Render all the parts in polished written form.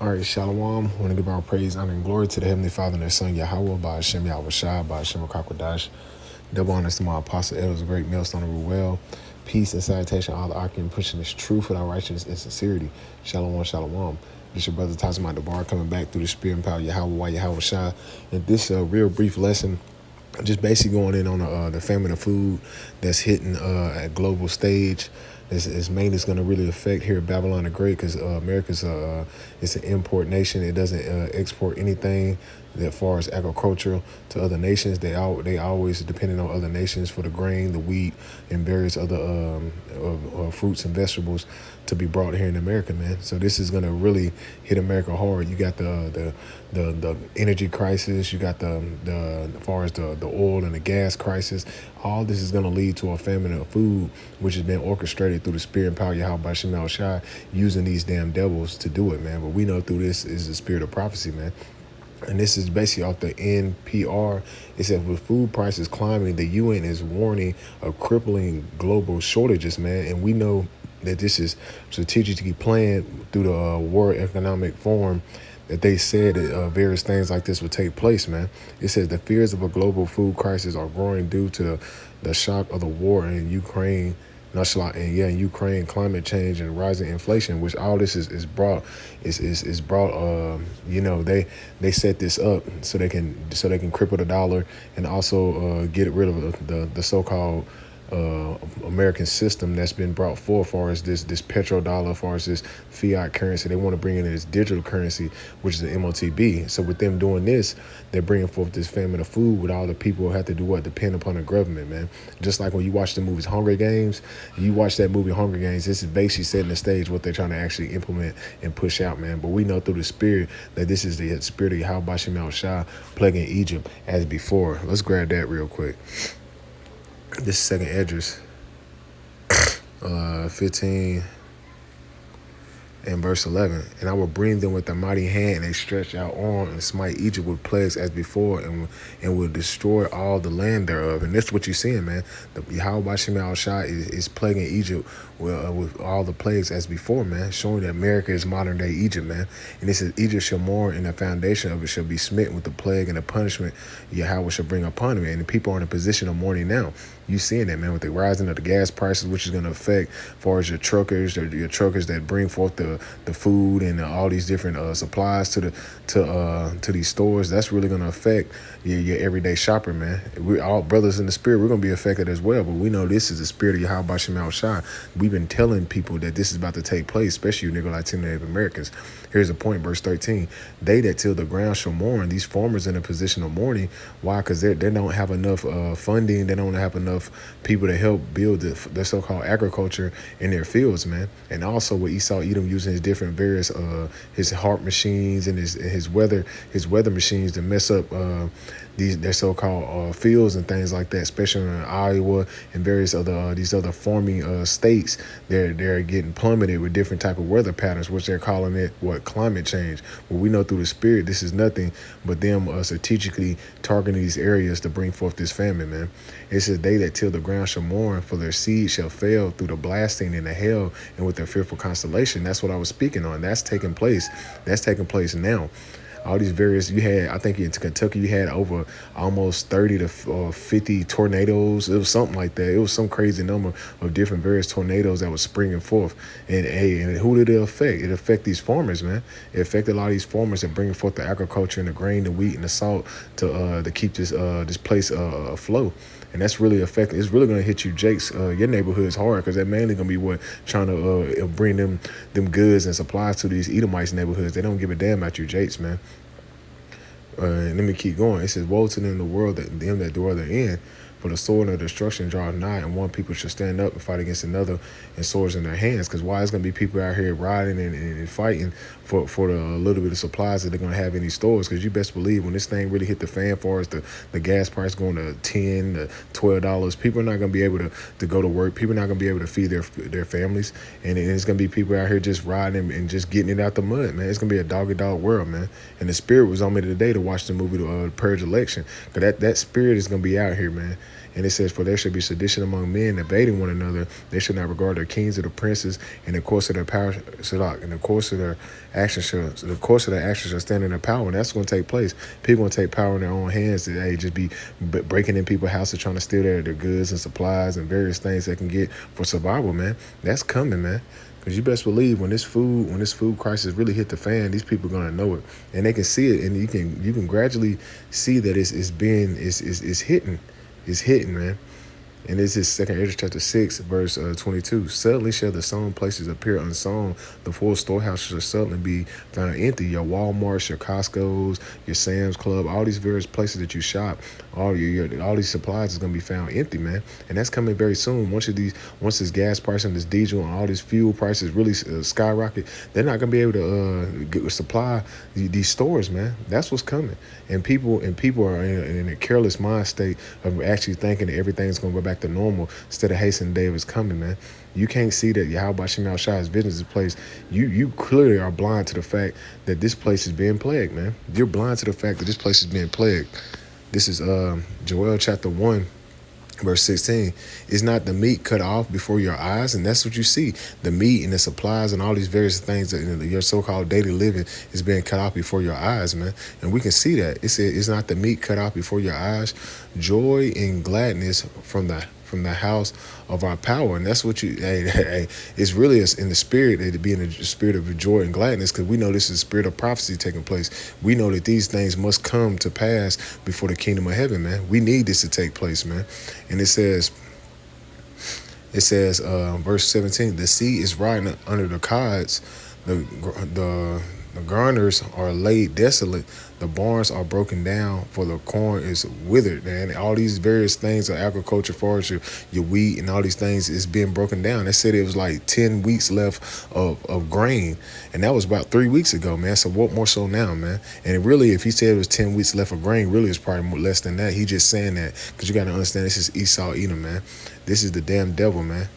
All right, Shalom. I want to give our praise, honor, and glory to the Heavenly Father and their Son, Yahweh, by Hashem Yahweh Shai, by Hashem Kakwadash. Double honors to my apostle, elders, great millstone of Ruel. Peace and salutation, all the Akim pushing this truth without righteousness and sincerity. Shalom, shalom. This your brother Tazima Debar coming back through the spirit and power, Yahweh, Yahweh Shai. And this real brief lesson, just basically going in on the famine of food that's hitting at global stage. It's mainly going to really affect here at Babylon the Great because America's it's an import nation. It doesn't export anything as far as agriculture to other nations. They always depending on other nations for the grain, the wheat, and various other fruits and vegetables to be brought here in America, man. So this is going to really hit America hard. You got the energy crisis. You got the as far as the oil and the gas crisis. All this is going to lead to a famine of food, which has been orchestrated through the spirit and power of Yahweh by Shem Shai, using these damn devils to do it, man. But we know through this is the spirit of prophecy, man. And this is basically off the NPR. It says with food prices climbing, the UN is warning of crippling global shortages, man. And we know that this is strategically planned through the World Economic Forum, that they said that various things like this would take place, man. It says the fears of a global food crisis are growing due to the shock of the war in Ukraine, in Ukraine, climate change and rising inflation, which all this is brought. They set this up so they can cripple the dollar and also get rid of the so-called American system that's been brought forth, as far as this petrodollar, as far as this fiat currency. They want to bring in this digital currency, which is the MOTB. So with them doing this, they're bringing forth this famine of food, with all the people who have to do what? Depend upon the government, man. Just like when you watch the movies Hunger Games, you watch that movie Hunger Games, this is basically setting the stage what they're trying to actually implement and push out, man. But we know through the spirit that this is the spirit of Yahweh Shem Shai plaguing Egypt as before. Let's grab that real quick. This is second Esdras 15 and verse 11. And I will bring them with a mighty hand, and they stretch out arm and smite Egypt with plagues as before, and will destroy all the land thereof. And that's what you're seeing, man. The Yahweh Shem Shai is plaguing Egypt with all the plagues as before, man, showing that America is modern day Egypt, man. And it says Egypt shall mourn, and the foundation of it shall be smitten with the plague and the punishment Yahweh shall bring upon it. And the people are in a position of mourning now. You seeing that, man, with the rising of the gas prices, which is going to affect as far as your truckers that bring forth the food and all these different supplies to these stores. That's really going to affect your everyday shopper, man. We're all brothers in the spirit. We're going to be affected as well. But we know this is the spirit of Yahweh Shem Shai. We've been telling people that this is about to take place, especially you nigga Latino Native Americans. Here's the point, verse 13. They that till the ground shall mourn. These farmers in a position of mourning. Why? Because they don't have enough funding. They don't have enough people to help build the so-called agriculture in their fields, man. And also with Esau Edom using his different various his HAARP machines and his weather machines to mess up their so-called fields and things like that, especially in Iowa and various other these other farming states. They're getting plummeted with different type of weather patterns, which they're calling it climate change. Well, we know through the spirit this is nothing but them strategically targeting these areas to bring forth this famine, man. It says they that till the ground shall mourn, for their seed shall fail through the blasting and the hail and with their fearful constellation. That's what I was speaking on. That's taking place. That's taking place now. All these various, you had, I think in Kentucky, you had over almost 30 to 50 tornadoes. It was something like that. It was some crazy number of different various tornadoes that was springing forth. And who did it affect? It affected these farmers, man. It affected a lot of these farmers that bringing forth the agriculture and the grain, the wheat, and the salt to keep this place afloat. And that's really affecting. It's really going to hit you, Jakes, your neighborhoods hard, because that mainly going to be what trying to bring them goods and supplies to these Edomites neighborhoods. They don't give a damn about you, Jakes, man. Let me keep going. It says, woe to them in the world, them that dwell therein. For the sword of destruction draweth nigh, and one people should stand up and fight against another, and swords in their hands. Because why? It's going to be people out here riding and fighting for the little bit of supplies that they're going to have in these stores. Because you best believe when this thing really hit the fan, far as the gas price going to $10 to $12, people are not going to be able to go to work. People are not going to be able to feed their families. And it's going to be people out here just riding and just getting it out the mud, man. It's going to be a dog-eat-dog world, man. And the spirit was on me today to watch the movie The Purge Election. Because that spirit is going to be out here, man. And it says, for there should be sedition among men, debating one another. They should not regard their kings or the princes. In the course of their power, in the course of their actions, shall stand in their power. And that's going to take place. People going to take power in their own hands. They just be breaking in people's houses, trying to steal their goods and supplies and various things they can get for survival, man. That's coming, man. Because you best believe when this food crisis really hit the fan, these people are gonna know it, and they can see it, and you can gradually see that it's hitting, man. And this is 2 Ezra chapter 6, verse 22. Suddenly shall the sown places appear unsown. The full storehouses shall suddenly be found empty. Your Walmarts, your Costco's, your Sam's Club, all these various places that you shop, all these supplies is gonna be found empty, man. And that's coming very soon. Once this gas price and this diesel and all these fuel prices really skyrocket, they're not gonna be able to supply these stores, man. That's what's coming. And people are in a careless mind state of actually thinking that everything's gonna go back to normal instead of hastening the day of his coming, man. You can't see that Yahweh Shem Shai's business is place. You clearly are blind to the fact that this place is being plagued, man. You're blind to the fact that this place is being plagued. This is Joel chapter 1. Verse 16, is not the meat cut off before your eyes? And that's what you see. The meat and the supplies and all these various things that your so-called daily living is being cut off before your eyes, man. And we can see that. It said, is not the meat cut off before your eyes? Joy and gladness from the house of our power. And that's what it's really in the spirit, to be in the spirit of joy and gladness, because we know this is the spirit of prophecy taking place. We know that these things must come to pass before the kingdom of heaven, man. We need this to take place, man. And it says, verse 17, the sea is riding under the cods, the garners are laid desolate, the barns are broken down, for the corn is withered, man. All these various things of agriculture, forestry, your wheat and all these things is being broken down. They said it was like 10 weeks left of grain, and that was about 3 weeks ago, man. So what more so now, man? And really, if he said it was 10 weeks left of grain, really it's probably less than that. He just saying that because you got to understand this is Esau Edom, man. This is the damn devil, man.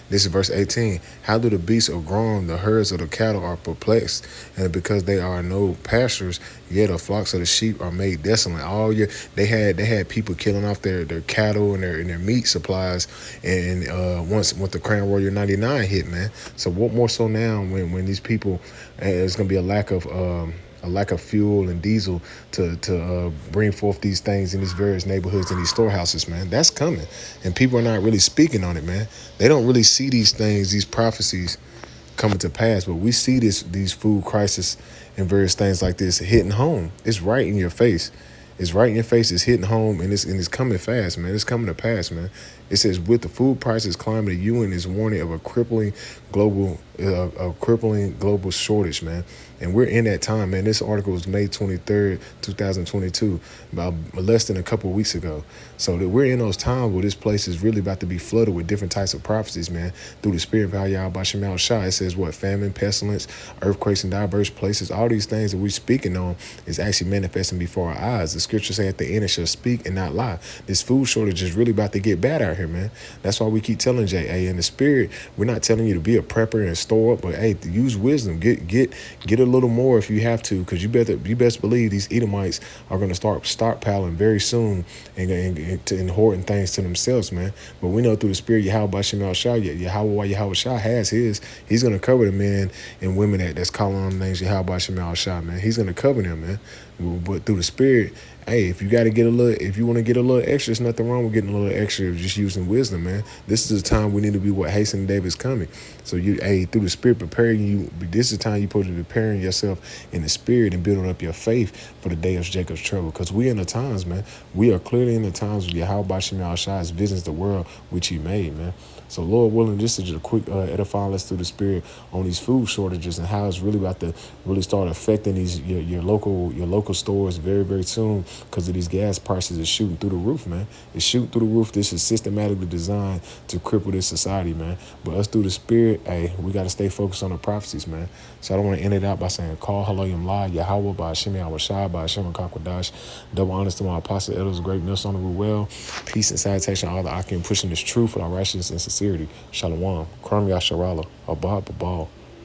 This is verse 18. How do the beasts are grown? The herds of the cattle are perplexed, and because they are no pastures, yet the flocks of the sheep are made desolate. All year they had people killing off their cattle and their meat supplies. And once the Crown Royal 99 hit, man. So what more so now when these people, there's gonna be a lack of fuel and diesel to bring forth these things in these various neighborhoods and these storehouses, man. That's coming. And people are not really speaking on it, man. They don't really see these things, these prophecies coming to pass. But we see these food crisis and various things like this hitting home. It's right in your face. It's right in your face. It's hitting home, and it's coming fast, man. It's coming to pass, man. It says, with the food prices climbing, the UN is warning of a crippling global shortage, man. And we're in that time, man. This article was May 23rd, 2022, about less than a couple of weeks ago. So that we're in those times where this place is really about to be flooded with different types of prophecies, man, through the spirit of Yahweh Shem Shai. It says what? Famine, pestilence, earthquakes in diverse places. All these things that we're speaking on is actually manifesting before our eyes. The scriptures say at the end it shall speak and not lie. This food shortage is really about to get bad out here, man. That's why we keep telling Jay, hey, in the spirit, we're not telling you to be a prepper and store up, but hey, use wisdom. Get a little more if you have to, because you best believe these Edomites are going to start stockpiling very soon and hoarding things to themselves, man. But we know through the spirit, Yahweh Shem Shai, Yahweh Shai has his. He's going to cover the men and women that's calling on the names Yahweh Shem Shai, man. He's going to cover them, man. But through the spirit, hey, if you want to get a little extra, there's nothing wrong with getting a little extra, just using wisdom, man. This is the time we need to be hastening David's coming. So through the spirit, preparing you. This is the time you're supposed to be preparing yourself in the spirit and building up your faith for the day of Jacob's trouble. Because we in the times, man. We are clearly in the times where Yahweh Shem Shai's visions the world which he made, man. So Lord willing, this is just a quick edifying us through the spirit on these food shortages and how it's really about to really start affecting these your local stores very, very soon, because of these gas prices is shooting through the roof, man. It's shooting through the roof. This is systematically designed to cripple this society, man. But us through the spirit, hey, we got to stay focused on the prophecies, man. So I don't want to end it out by saying, call Haloyim La, Yahweh, by Hashem Yahweh by Hashem Kakwadash. Double honors to my apostle elders, great Nilson on the Ruel. Peace and salutation, all the Akim pushing this truth with our righteousness and sincerity. Shalom. Kram Yasharala. Abba Babal.